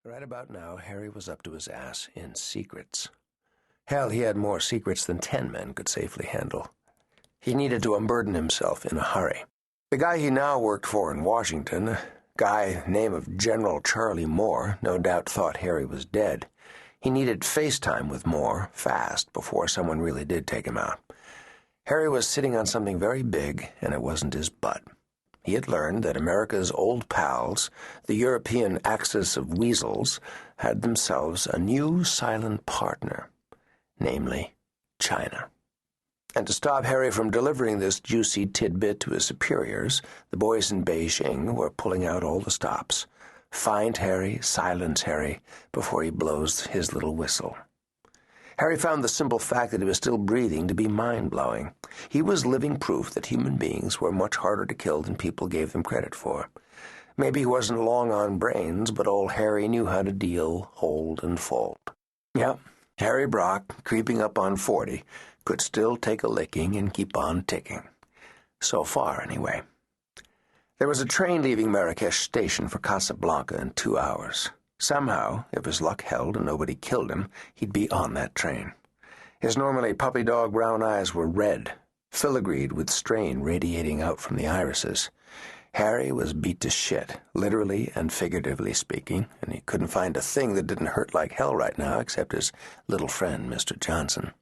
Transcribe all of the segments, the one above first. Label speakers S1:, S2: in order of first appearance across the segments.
S1: Right about now, Harry was up to his ass in secrets. Hell, he had more secrets than 10 men could safely handle. He needed to unburden himself in a hurry. The guy he now worked for in Washington, a guy name of General Charlie Moore, no doubt thought Harry was dead. He needed FaceTime with Moore fast before someone really did take him out. Harry was sitting on something very big, and it wasn't his butt. He had learned that America's old pals, the European axis of weasels, had themselves a new silent partner, namely China. And to stop Harry from delivering this juicy tidbit to his superiors, the boys in Beijing were pulling out all the stops. Find Harry, silence Harry, before he blows his little whistle. Harry found the simple fact that he was still breathing to be mind-blowing. He was living proof that human beings were much harder to kill than people gave them credit for. Maybe he wasn't long on brains, but old Harry knew how to deal, hold, and fold. Yep, Harry Brock, creeping up on 40, could still take a licking and keep on ticking. So far, anyway. There was a train leaving Marrakesh station for Casablanca in 2 hours. Somehow, if his luck held and nobody killed him, he'd be on that train. His normally puppy-dog brown eyes were red, filigreed with strain radiating out from the irises. Harry was beat to shit, literally and figuratively speaking, and he couldn't find a thing that didn't hurt like hell right now except his little friend, Mr. Johnson.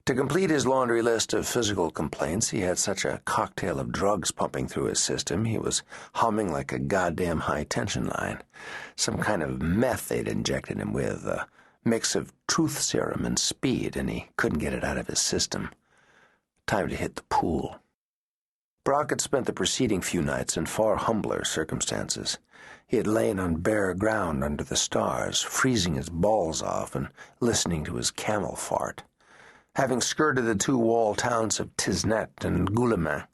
S1: To complete his laundry list of physical complaints, he had such a cocktail of drugs pumping through his system, he was humming like a goddamn high-tension line. Some kind of meth they'd injected him with, a mix of truth serum and speed, and he couldn't get it out of his system. Time to hit the pool. Brock had spent the preceding few nights in far humbler circumstances. He had lain on bare ground under the stars, freezing his balls off and listening to his camel fart. Having skirted the two wall towns of Tisnet and Guillemin,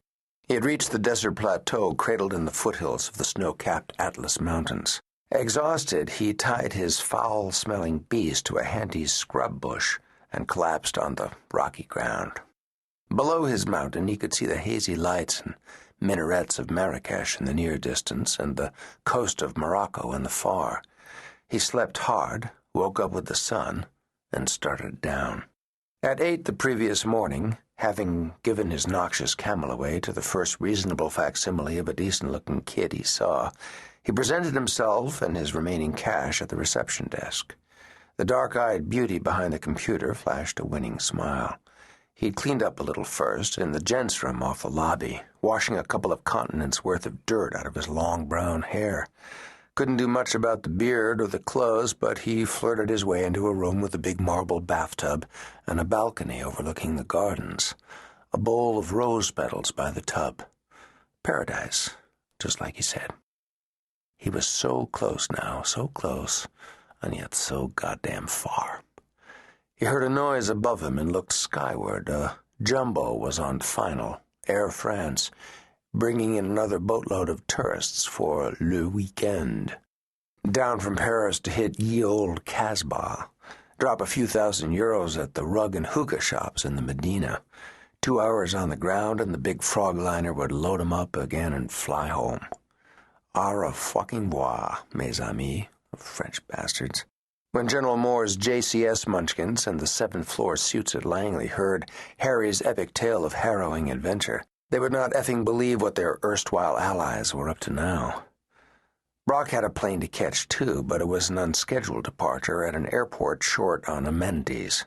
S1: he had reached the desert plateau cradled in the foothills of the snow-capped Atlas Mountains. Exhausted, he tied his foul-smelling beast to a handy scrub bush and collapsed on the rocky ground. Below his mountain, he could see the hazy lights and minarets of Marrakesh in the near distance and the coast of Morocco in the far. He slept hard, woke up with the sun, and started down. At 8 the previous morning, having given his noxious camel away to the first reasonable facsimile of a decent-looking kid he saw, he presented himself and his remaining cash at the reception desk. The dark-eyed beauty behind the computer flashed a winning smile. He'd cleaned up a little first in the gents' room off the lobby, washing a couple of continents' worth of dirt out of his long brown hair. Couldn't do much about the beard or the clothes, but he flirted his way into a room with a big marble bathtub and a balcony overlooking the gardens. A bowl of rose petals by the tub. Paradise, just like he said. He was so close now, so close, and yet so goddamn far. He heard a noise above him and looked skyward. A jumbo was on final, Air France, bringing in another boatload of tourists for le weekend. Down from Paris to hit ye old Casbah, drop a few €1,000 at the rug and hookah shops in the Medina. 2 hours on the ground and the big frog liner would load him up again and fly home. Au revoir, mes amis, French bastards. When General Moore's JCS munchkins and the 7th-floor suits at Langley heard Harry's epic tale of harrowing adventure, they would not effing believe what their erstwhile allies were up to now. Brock had a plane to catch, too, but it was an unscheduled departure at an airport short on amenities,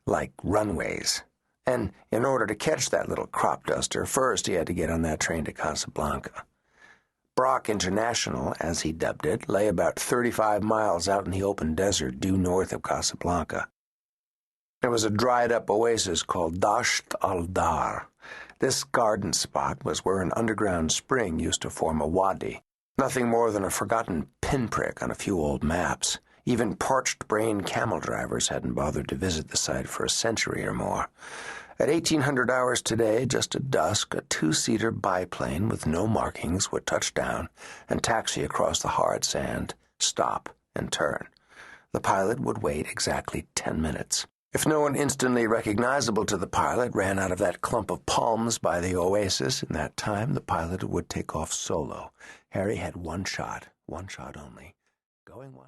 S1: like runways. And in order to catch that little crop duster, first he had to get on that train to Casablanca. Brock International, as he dubbed it, lay about 35 miles out in the open desert due north of Casablanca. There was a dried-up oasis called Dasht al-Dar. This garden spot was where an underground spring used to form a wadi, nothing more than a forgotten pinprick on a few old maps. Even parched-brain camel drivers hadn't bothered to visit the site for a century or more. At 1800 hours today, just at dusk, a 2-seater biplane with no markings would touch down and taxi across the hard sand, stop, and turn. The pilot would wait exactly 10 minutes. If no one instantly recognizable to the pilot ran out of that clump of palms by the oasis in that time, the pilot would take off solo. Harry had one shot only. Going once.